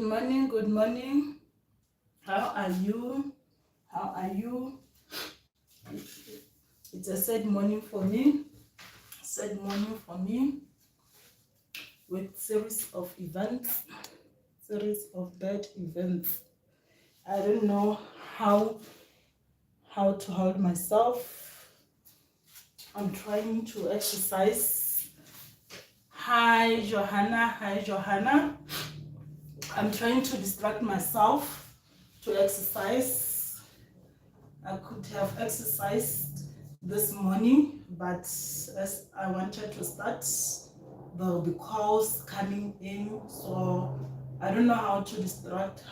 Good morning, good morning. How are you? How are you? It's a sad morning for me. Sad morning for me with series of events, series of bad events. I don't know how to hold myself. I'm trying to exercise. Hi Johanna, hi Johanna. I'm trying to distract myself to exercise. I could have exercised this morning, but as I wanted to start, there will be calls coming in, so I don't know how to distract,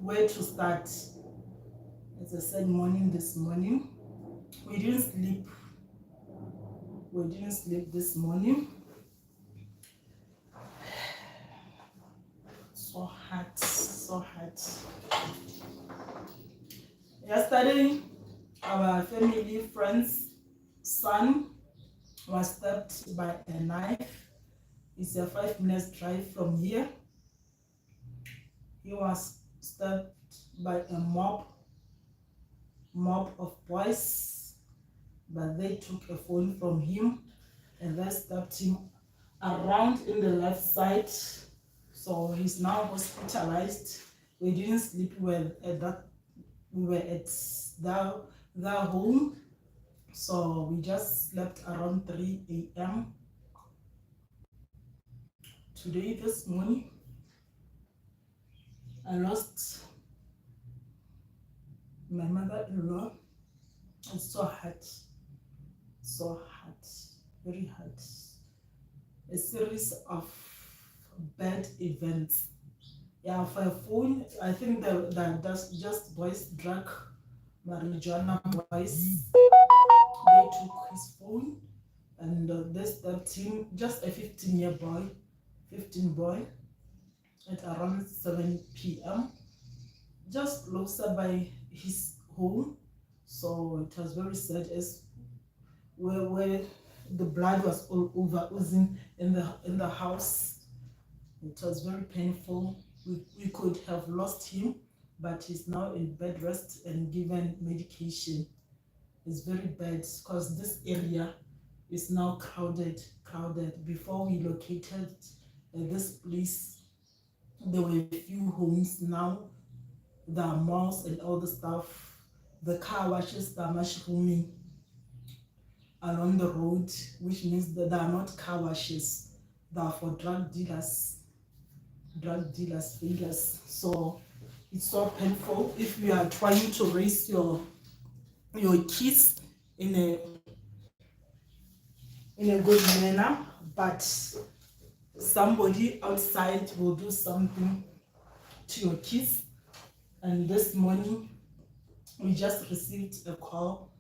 where to start. It's a sad morning this morning. We didn't sleep this morning. So hot, so hot. Yesterday, our family friend's son was stabbed by a knife. It's a 5 minutes drive from here. He was stabbed by a mob of boys, but they took a phone from him and they stabbed him around in the left side. So he's now hospitalized. We didn't sleep well at that. We were at their home, so we just slept around 3 a.m. Today, this morning, I lost my mother-in-law. It's so hard, very hard. A series of bad events. Yeah, for a phone, I think that just boys drug marijuana boys. They took his phone and they stabbed him, just a 15 boy, at around 7 p.m. just closer by his home. So it was very sad, as where the blood was all over oozing in the house. It was very painful. We could have lost him, but he's now in bed rest and given medication. It's very bad because this area is now crowded. Before we located this place, there were a few homes. Now there are malls and all the stuff. The car washes, there are mushrooms along the road, which means that they are not car washes. They are for drug dealers, figures. So it's so painful if you are trying to raise your kids in a good manner, but somebody outside will do something to your kids. And this morning we just received a call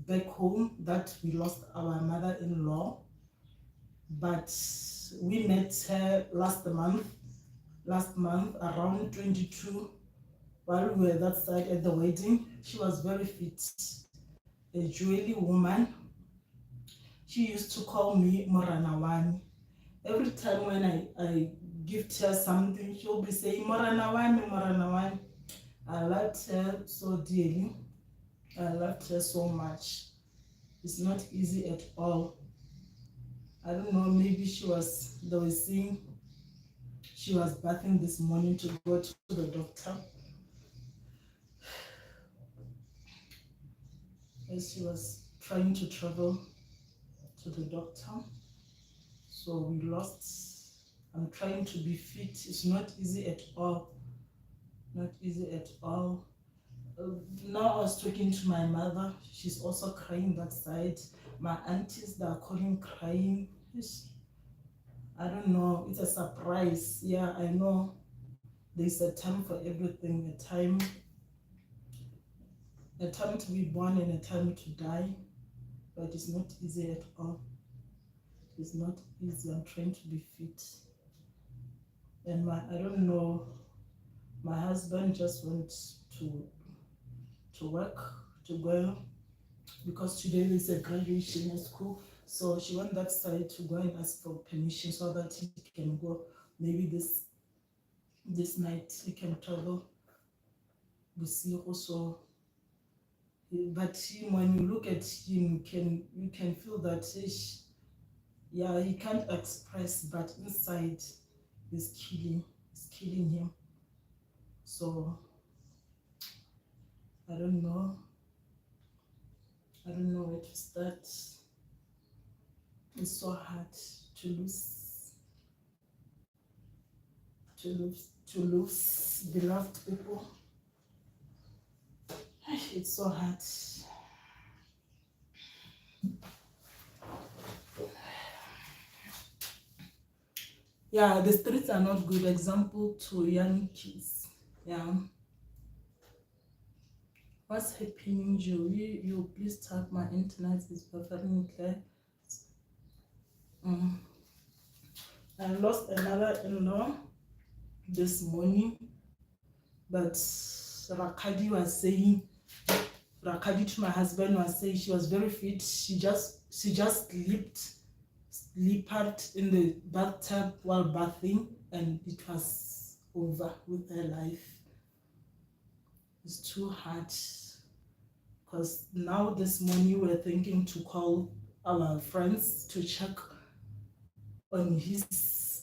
back home that we lost our mother-in-law, but we met her last month around 22, while we were that side at the wedding. She was very fit, a jewelry woman. She used to call me Moranawani. Every time when I gift her something, she'll be saying Moranawani. I loved her so dearly. I loved her so much. It's not easy at all. I don't know, maybe they were saying she was bathing this morning to go to the doctor. As she was trying to travel to the doctor. So we lost. I'm trying to be fit. It's not easy at all. Not easy at all. Now I was talking to my mother. She's also crying that side. My aunties, they are calling crying. I don't know. It's a surprise. Yeah, I know. There's a time for everything. A time to be born and a time to die. But it's not easy at all. It's not easy. I'm trying to be fit. And I don't know. My husband just went to work, to go, because today there's a graduation at school. So she went that side to go and ask for permission so that he can go maybe this night he can travel bosigo. So but him, when you look at him, you can feel that yeah, he can't express, but inside is killing him. So I don't know where to start. It's so hard to lose beloved people. It's so hard. Yeah, the streets are not good example to young kids. Yeah. What's happening, Joey? You please tap my internet is perfectly clear. I lost another in-law this morning, but Rakadi was saying, Rakadi to my husband was saying she was very fit. She just slipped in the bathtub while bathing, and it was over with her life. It's too hard, because now this morning we're thinking to call our friends to check on his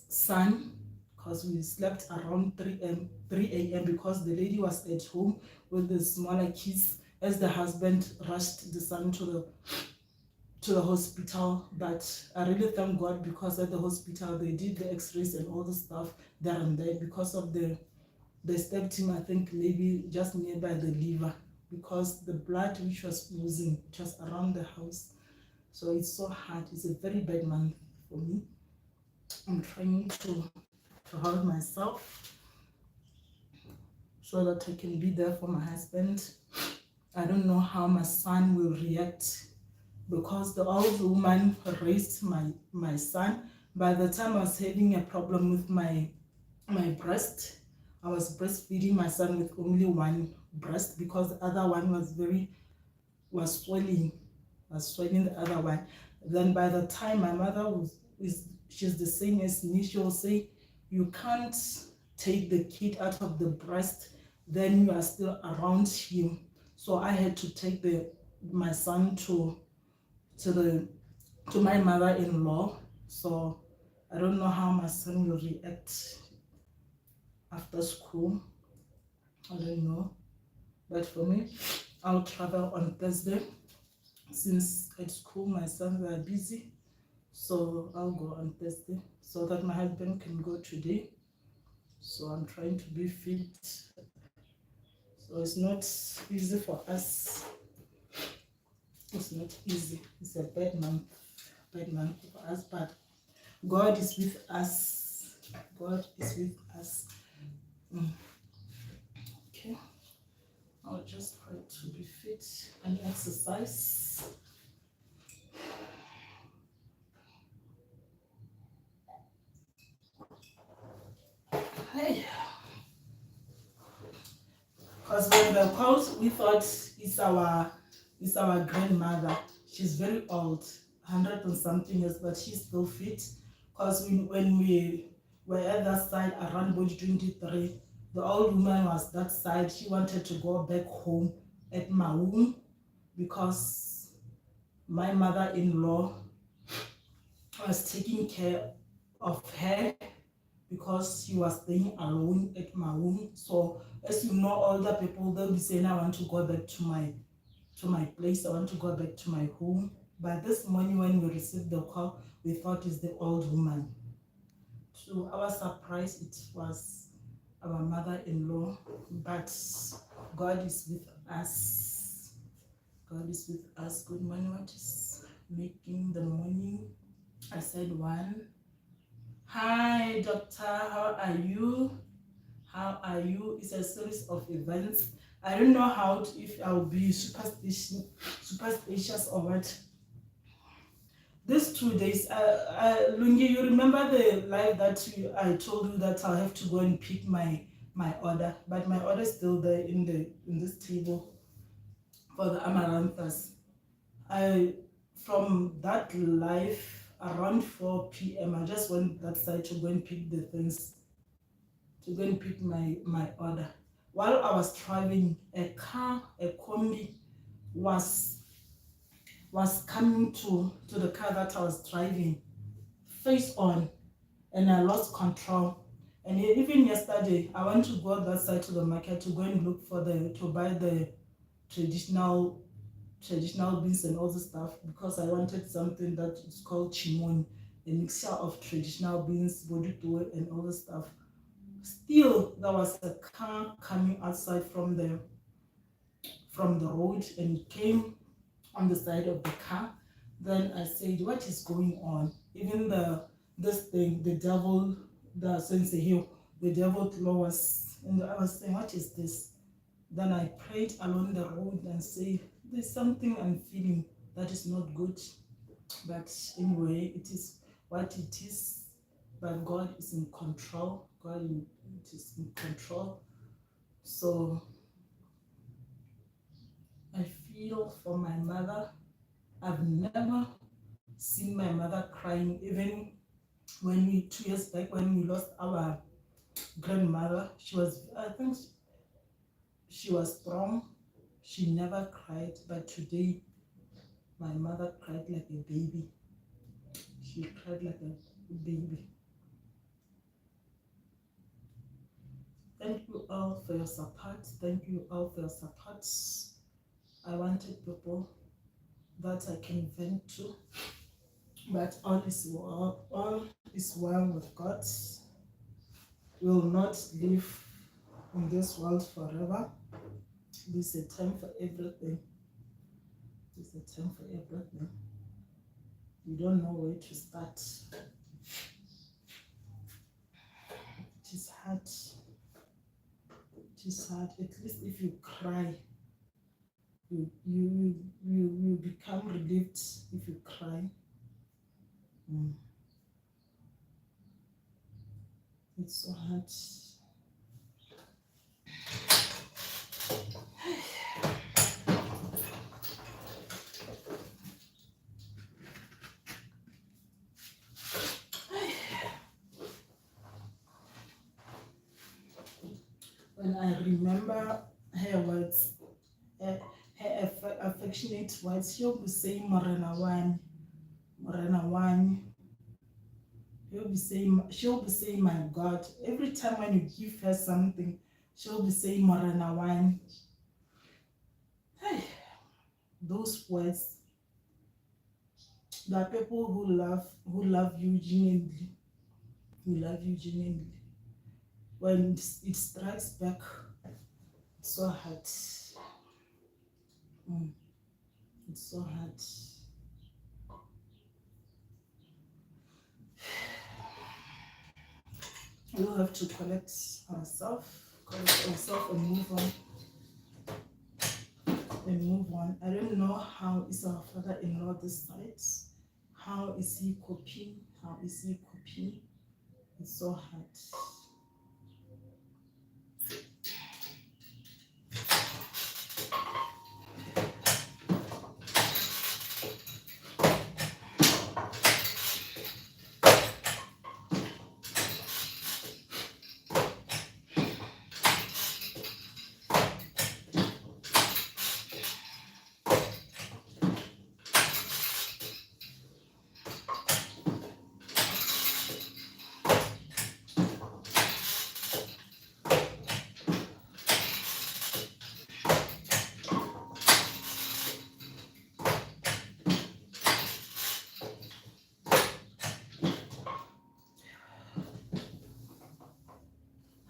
son, because we slept around 3 a.m. because the lady was at home with the smaller kids as the husband rushed the son to the hospital. But I really thank God, because at the hospital they did the x-rays and all the stuff there and there, because of they stabbed him, I think maybe just nearby the liver, because the blood which was oozing just around the house. So it's so hard. It's a very bad month for me. I'm trying to hold myself so that I can be there for my husband. I don't know how my son will react, because the old woman raised my son. By the time I was having a problem with my breast, I was breastfeeding my son with only one breast, because the other one was swelling the other one. Then by the time my mother she's the same as me, she'll say, you can't take the kid out of the breast, then you are still around him. So I had to take my son to my mother-in-law. So I don't know how my son will react after school. I don't know. But for me, I'll travel on Thursday, since at school my sons are busy. So I'll go on Thursday so that my husband can go today. So I'm trying to be fit. So it's not easy for us. It's not easy. It's a bad month for us, but God is with us. God is with us. Okay. I'll just try to be fit and exercise. Hey. Because when the calls, we thought it's our grandmother. She's very old, 100 and something years, but she's still fit. Because when we were at that side around Body 23, the old woman was that side. She wanted to go back home at Maung, because my mother-in-law was taking care of her, because she was staying alone at Maung. So as you know, all the people, they'll be saying, I want to go back to my place, I want to go back to my home. But this morning when we received the call, we thought it's the old woman. To our surprise, it was our mother-in-law. But God is with us. God is with us. Good morning. What is making the morning? I said one. Hi, doctor. How are you? How are you? It's a series of events. I don't know if I'll be superstitious or what. These 2 days, Lungi, you remember the live that I told you that I'll have to go and pick my order, but my order is still there in this table for the amaranthus. From that live, around 4 p.m. I just went that side to go and pick the things, to go and pick my order. While I was driving, a combi was coming to the car that I was driving, face on, and I lost control. And even yesterday, I went to go that side to the market to go and look for to buy the traditional beans and all the stuff, because I wanted something that is called chimon, a mixture of traditional beans, bodito, and all the stuff. Still, there was a car coming outside from the road, and it came on the side of the car. Then I said, what is going on? Even this thing, the devil, the sense here, the devil was, and I was saying, what is this? Then I prayed along the road and said, there's something I'm feeling that is not good. But anyway, it is what it is. But God is in control. God is in control. So I feel for my mother. I've never seen my mother crying, even when 2 years back, when we lost our grandmother. I think she was strong. She never cried, but today my mother cried like a baby. She cried like a baby. Thank you all for your support. Thank you all for your support. I wanted people that I can vent to, but all is well. All is well with God. We will not live in this world forever. There's a time for everything. There's a time for everything. You don't know where to start. It is hard. It is hard. At least if you cry, you become relieved if you cry. It's so hard. When I remember her words, her affectionate words, she'll be saying Morena Wani, Morena Wani. She'll be saying my God. Every time when you give her something, she'll be saying Morena Wani. Hey, those words. There are people who love you genuinely, When it strikes back, it's so hard. It's so hard. We'll have to collect ourselves and move on. I don't know how is our father-in-law this side. How is he coping? It's so hard.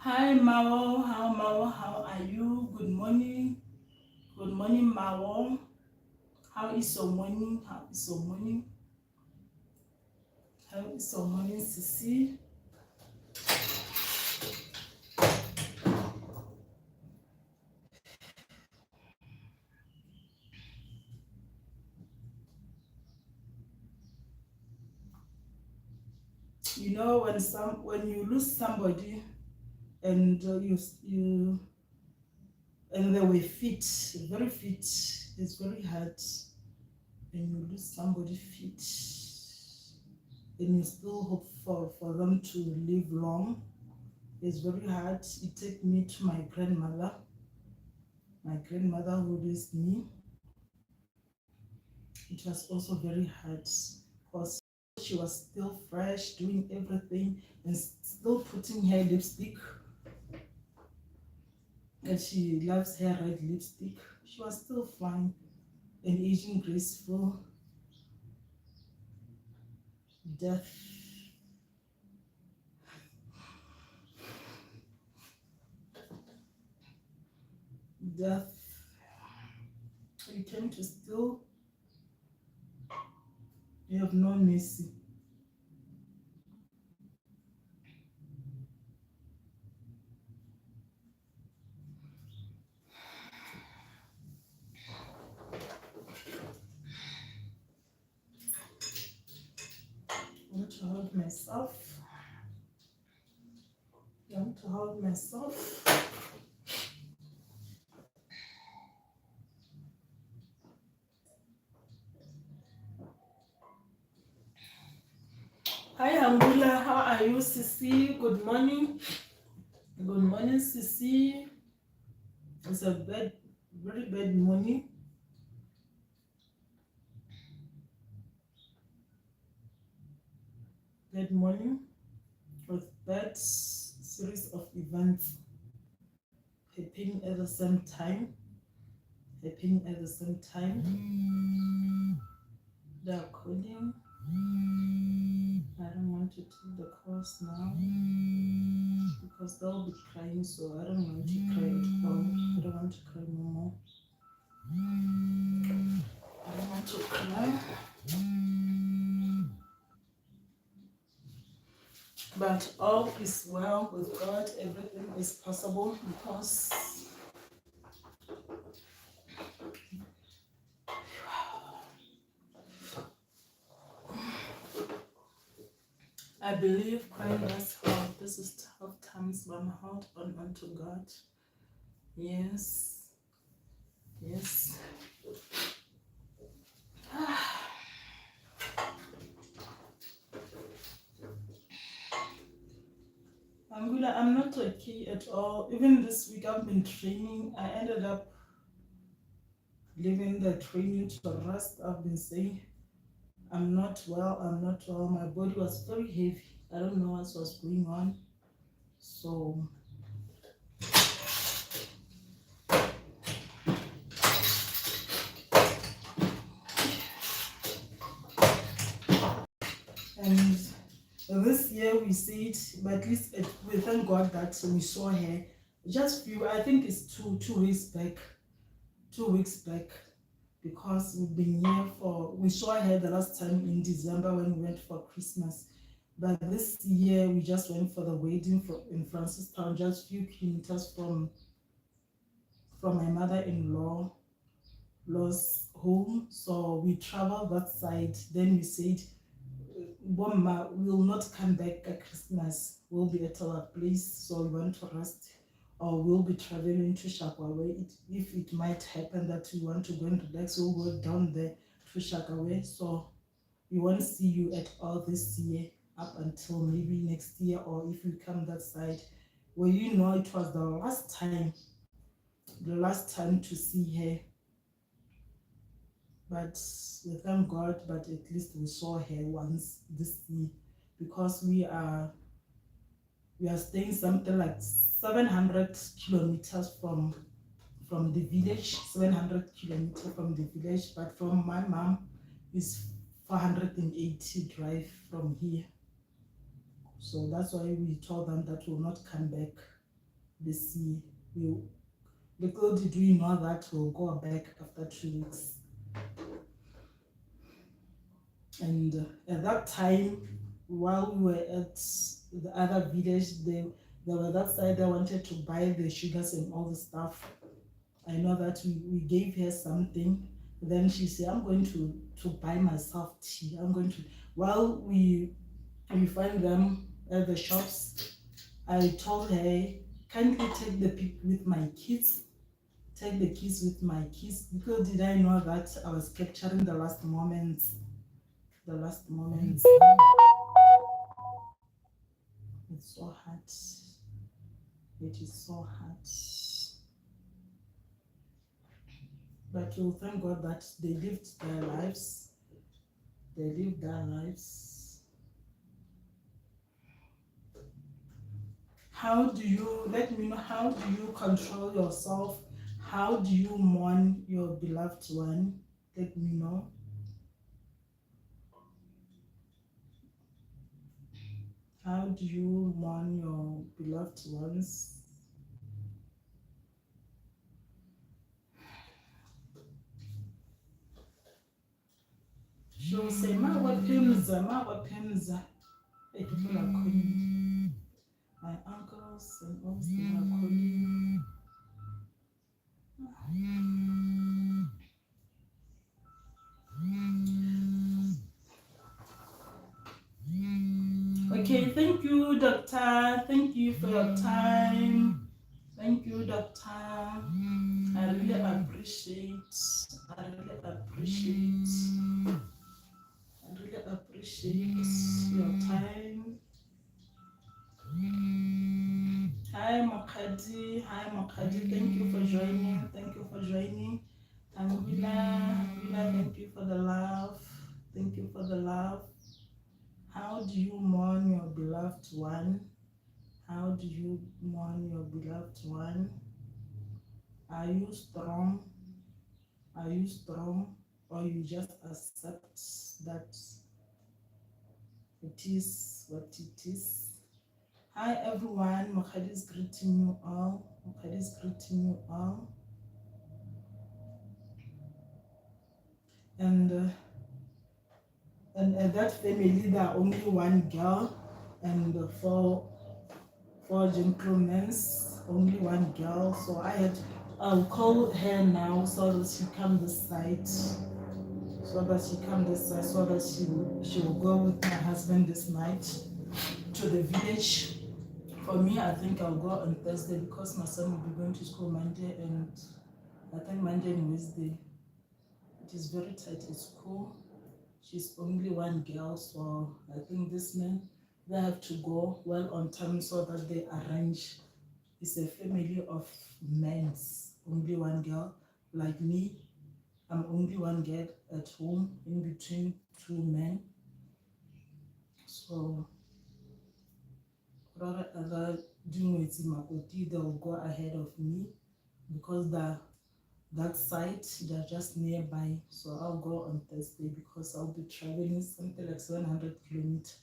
Hi Mao, how are you? Good morning, Mao. How is your morning? Sisi? You know, when you lose somebody and and they were fit, very fit, it's very hard when you lose somebody fit. and you still hope for them to live long. It's very hard. It took me to my grandmother who raised me. It was also very hard because she was still fresh, doing everything and still putting her lipstick. And she loves her red lipstick. She was still fine and aging graceful. Death. Death. You came to steal. You have no mercy. I want to hug myself. I want to hug myself. Hi Angula, how are you, Sisi? Good morning. Good morning, Sisi. It's a very bad morning. Bad morning with bad series of events happening at the same time. They are calling. I don't want to take the calls now because they'll be crying, so I don't want to cry at all. I don't want to cry no more. I don't want to cry. But all is well with God. Everything is possible because I believe crying does help. This is tough times, but I'm held on to God. Yes. Yes. I'm not okay at all. Even this week I've been training. I ended up leaving the training to rest. I've been saying I'm not well. My body was very heavy. I don't know what was going on. So and this year we said, but at least we thank God that we saw her just few, I think it's two weeks back, because we've been here we saw her the last time in December when we went for Christmas. But this year we just went for the wedding in Francistown, just few kilometers from my mother-in-law's home. So we traveled that side. Then we said, Bomba will not come back at Christmas. We'll be at our place, so we want to rest. Or we'll be traveling to Shakawe. If it might happen that we want to go and relax, we'll go down there to Shakawe. So we won't see you at all this year up until maybe next year, or if you come that side. Well, it was the last time to see her. But we thank God, but at least we saw her once this year, because we are staying something like 700 kilometers from the village, 700 kilometers from the village, but from my mom is 480 drive from here. So that's why we told them that we'll not come back this year. Little did we know that we'll go back after 2 weeks. And at that time, while we were at the other village, they were that side. They wanted to buy the sugars and all the stuff. I know that we gave her something. Then she said, I'm going to buy myself tea. I'm going to, while we find them at the shops, I told her, kindly take the pic with my kids. Take the kids with my kids. Because did I know that I was capturing the last moments. It's so hard. It is so hard. But you thank God that they lived their lives. They lived their lives. How do you, let me know, how do you control yourself? How do you mourn your beloved one? Let me know. How do you mourn your beloved ones? She'll say, my weapons, people are calling. My uncles and aunts, they are calling. Okay, thank you, doctor. Thank you for your time. Thank you, doctor. I really appreciate your time. Hi Mokadi, thank you for joining. Angela, thank you for the love. How do you mourn your beloved one? How do you mourn your beloved one? Are you strong? Or you just accept that it is what it is? Hi everyone, Mokadi is greeting you all. And that family, there are only one girl and four gentlemen, only one girl. So I'll call her now so that she come this side. So that she will go with my husband this night to the village. For me, I think I'll go on Thursday because my son will be going to school Monday, and I think Monday and Wednesday. It is very tight at school. She's only one girl, so I think this man, they have to go well on time so that they arrange. It's a family of men, only one girl. Like me, I'm only one girl at home in between two men. So rather other doing with Makoti, they'll go ahead of me because that site, they're just nearby. So I'll go on Thursday because I'll be traveling something like 700 kilometers.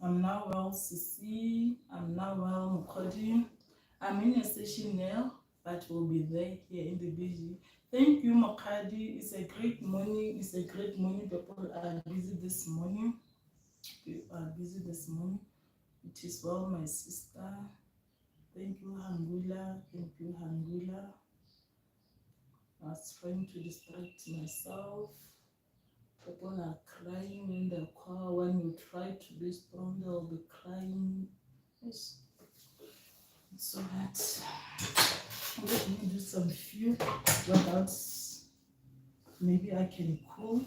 I'm now well, Sisi. I'm now well, Mukodi. I'm in a station now, but we'll be there here in the BG. Thank you, Makadi. It's a great morning. People are busy this morning. It is well, my sister. Thank you, Hangula. I was trying to distract myself. People are crying in the car. When you try to be strong, they'll be crying. Yes. So that let me do some few workouts. Maybe I can cool.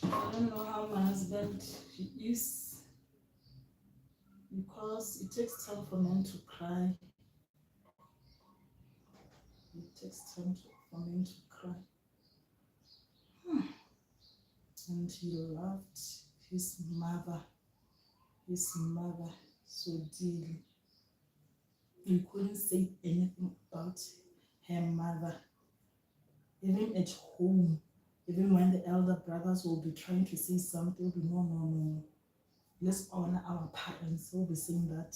I don't know how my husband is, because it takes time for men to cry. And he loved his mother so dearly. He couldn't say anything about her mother. Even at home, even when the elder brothers will be trying to say something, will be no. Let's honor our parents. We'll be saying that.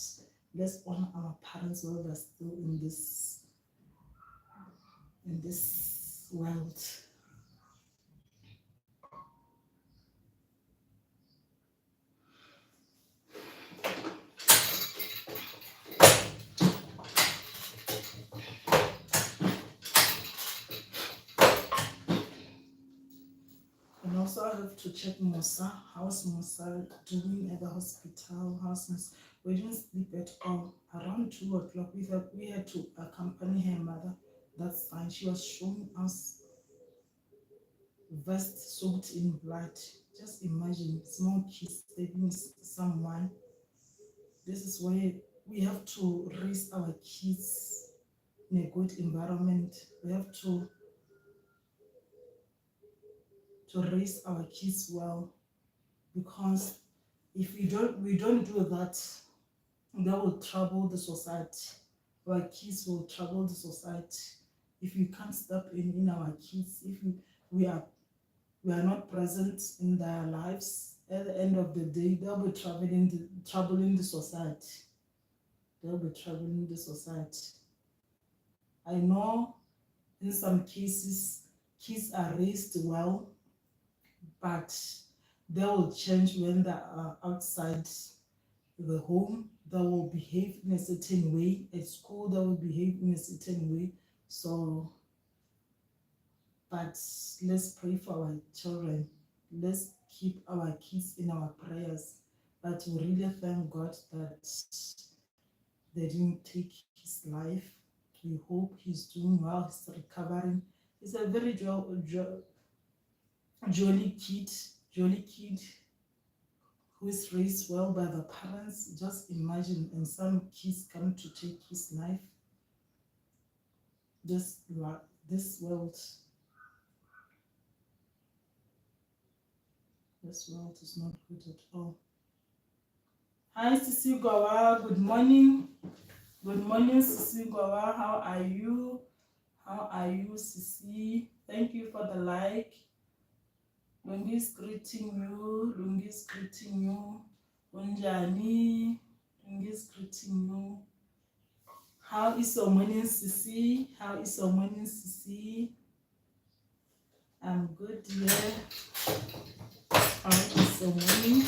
Let's honor our parents while they're still in this world. I have to check Musa. How's Musa doing at the hospital? How's Musa? We didn't sleep at all. Around 2 o'clock, we had to accompany her mother. That's fine. She was showing us vest soaked in blood. Just imagine small kids stabbing someone. This is where we have to raise our kids in a good environment. We have to raise our kids well, because if we don't do that, that will trouble the society. Our kids will trouble the society if we can't step in our kids. If we are not present in their lives, at the end of the day they'll be troubling the society. They'll be troubling the society. I know in some cases kids are raised well, but they will change when they are outside the home. They will behave in a certain way. At school they will behave in a certain way. So, but let's pray for our children. Let's keep our kids in our prayers. But we really thank God that they didn't take his life. We hope he's doing well, he's recovering. He's a very jolly kid who is raised well by the parents. Just imagine, and some kids come to take his life. This world is not good at all. Hi Sisi Gowa, good morning. Good morning Sisi Gowa, how are you? How are you Sisi? Thank you for the like. Lungi is greeting you. Unjani, Lungi is greeting you. How is your morning Sisi? I'm good, yeah. How is your morning?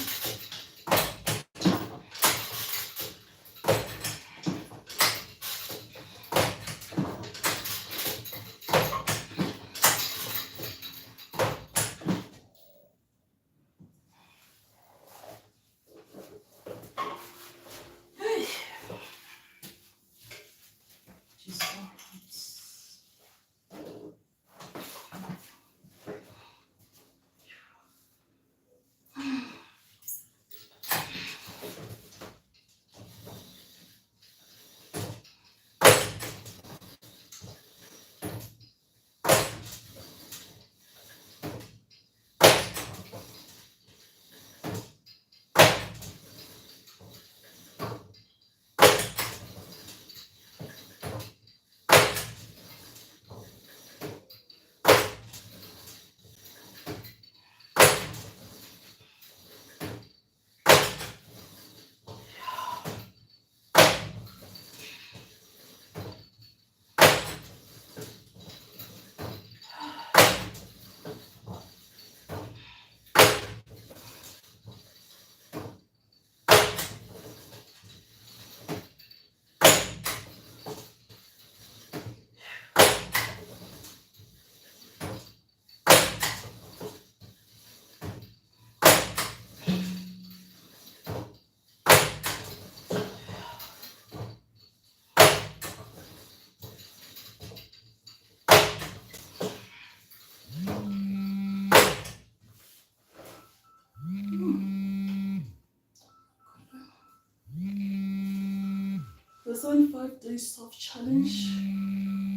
The 75 days soft challenge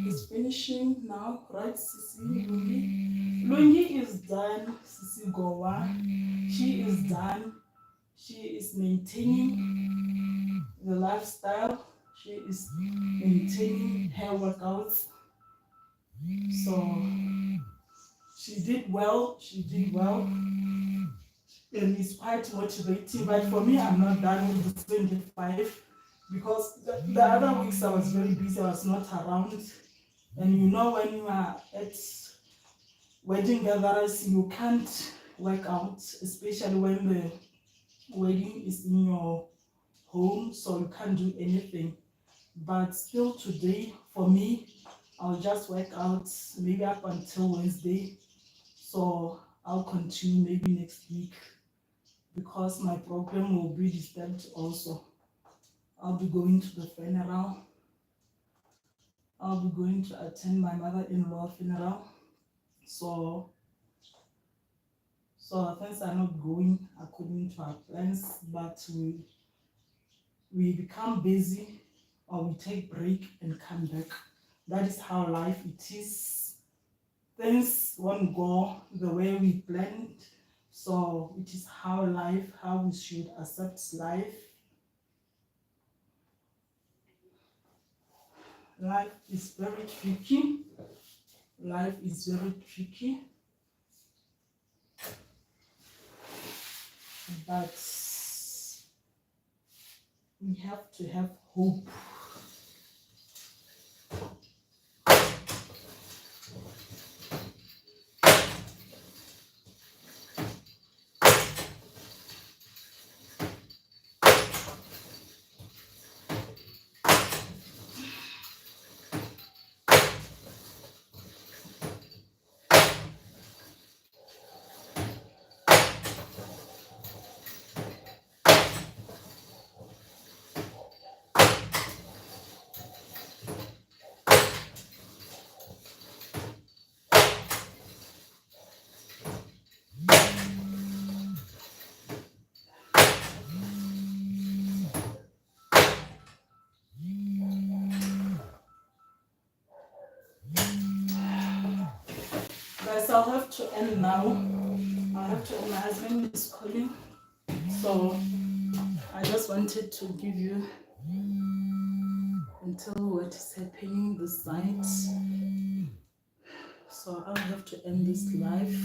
is finishing now, right, Sisi Lungi? Lungi is done, Sisi Gowa. She is done. She is maintaining the lifestyle. She is maintaining her workouts. So she did well. And it's quite motivating. But for me, I'm not done with the 25, because the other weeks I was very busy. I was not around. And you know, when you are at wedding gatherings, you can't work out, especially when the wedding is in your home, so you can't do anything. But still today, for me, I'll just work out maybe up until Wednesday. So I'll continue maybe next week because my program will be disturbed also. I'll be going to the funeral. I'll be going to attend my mother-in-law funeral. So things are not going according to our plans, but we become busy or we take break and come back. That is how life it is. Things won't go the way we planned. So it is how we should accept life. Life is very tricky. Life is very tricky. But we have to have hope. Guys, I'll have to end now. I have to end. My husband is calling. So I just wanted to give you and tell what is happening this side. So I'll have to end this live.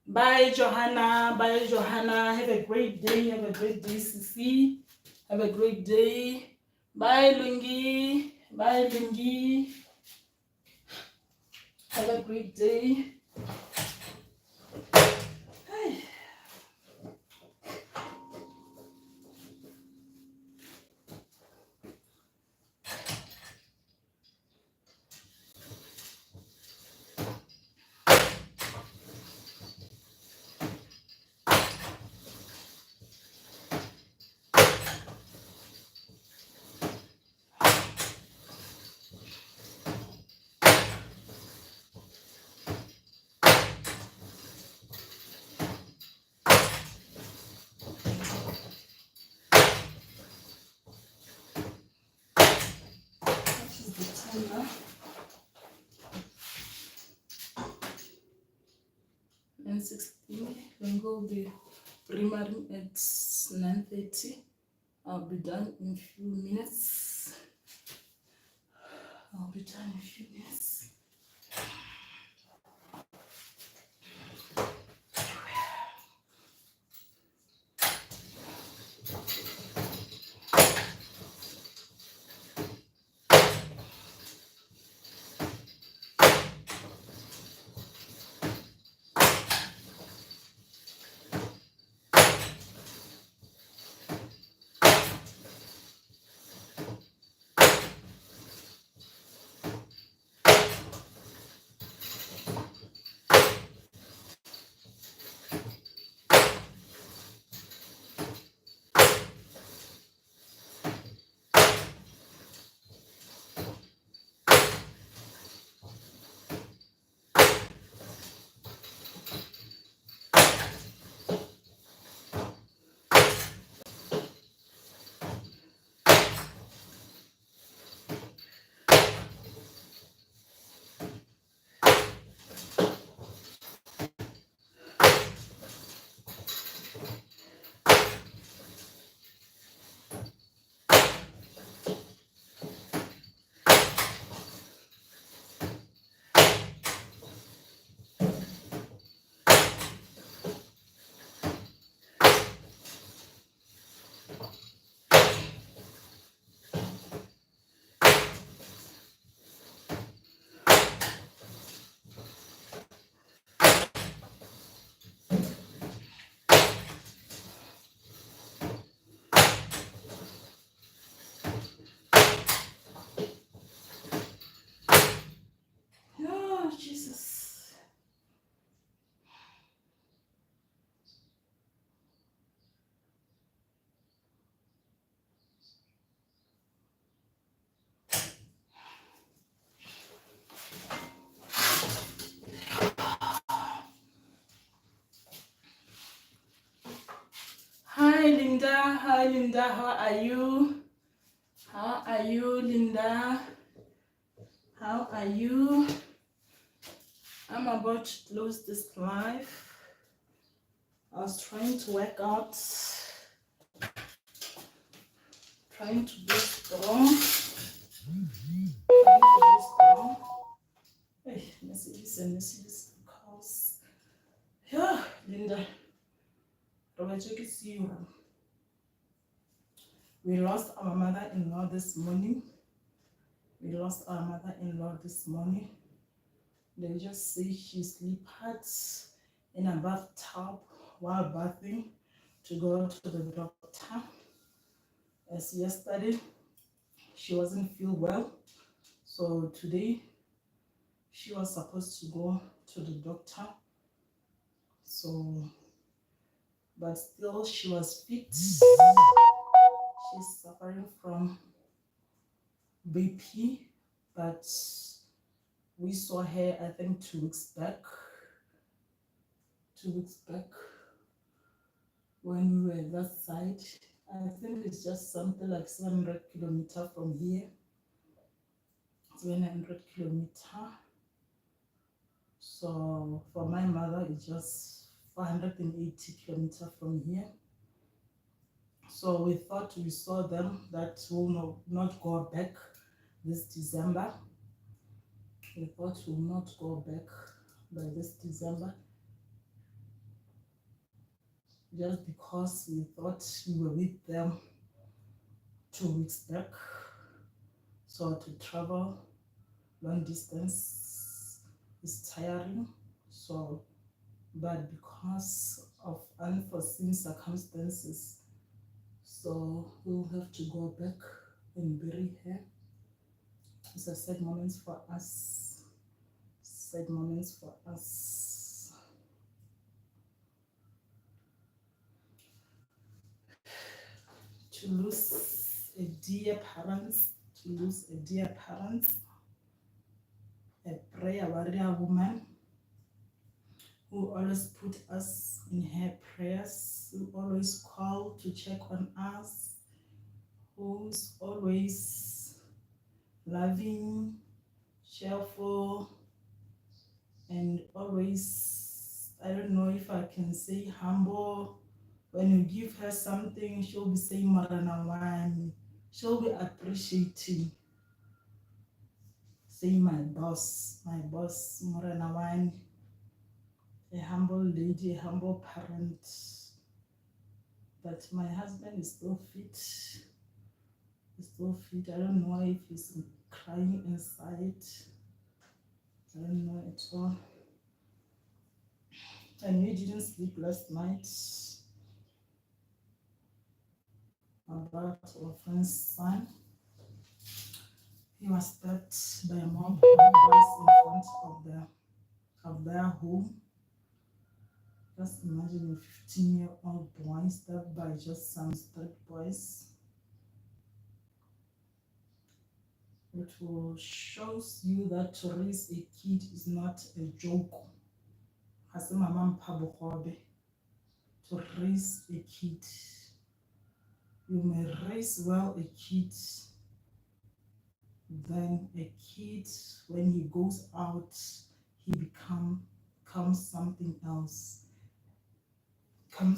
Bye, Johanna. Bye, Johanna. Have a great day. Have a great day, Sisi. Have a great day. Bye, Lungi. Bye, Lungi. Have a great day. Hey. And 16, then go be primary at 9:30. I'll be done in a few minutes. I'll be done in a few minutes. Linda. Hi, Linda. How are you? How are you, Linda? How are you? I'm about to close this live. I was trying to work out, trying to be strong. Trying to be strong. Hey, Mercedes and Mercedes calls. Yeah, Linda. We lost our mother-in-law this morning. We lost our mother-in-law this morning. They just say she slept in a bathtub while bathing to go to the doctor. As yesterday, she wasn't feel well. So today, she was supposed to go to the doctor. So, but still she was fit. She's suffering from BP, but we saw her, I think, 2 weeks back. 2 weeks back when we were that side. I think it's just something like 700 kilometers from here. 700 kilometers. So for my mother, it's just 480 kilometers from here. So we thought we saw them that will not go back this December. We thought we will not go back by this December, just because we thought we were with them 2 weeks back. So to travel long distance is tiring. So, but because of unforeseen circumstances, so we'll have to go back and bury her. It's a sad moment for us. Sad moments for us. To lose a dear parent, a prayer warrior woman who always put us in her prayers, who always call to check on us, who's always loving, cheerful, and always, I don't know if I can say humble. When you give her something, she'll be saying Maranawani. She'll be appreciating. Say my boss, Maranawani. A humble lady, a humble parent. But my husband is still fit. He's still fit. I don't know if he's crying inside. I don't know at all. And we didn't sleep last night about our friend's son. He was stabbed by a mob twice in front of their home. Just imagine a 15-year-old boy stabbed by just some street boys. It will show you that to raise a kid is not a joke. To raise a kid, you may raise well a kid, then a kid, when he goes out, he becomes something else. And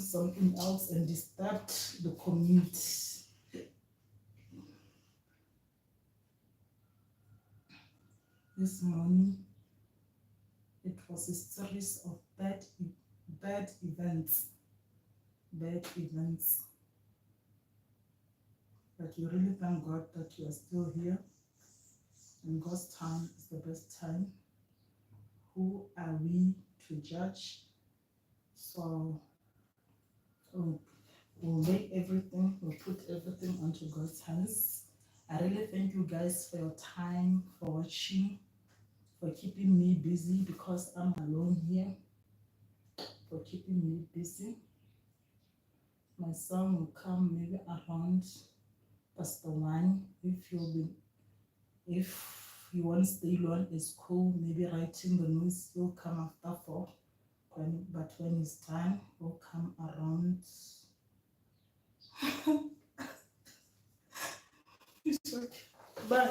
disturb the community. This morning, it was a series of bad events. But we really thank God that you are still here. And God's time is the best time. Who are we to judge? So we'll make everything, we'll put everything onto God's hands. I really thank you guys for your time, for watching, for keeping me busy because I'm alone here, for keeping me busy. My son will come maybe around past 1. If he won't stay long at school, maybe writing the news, he'll come after 4. But when it's time, he'll come around It's okay. Bye.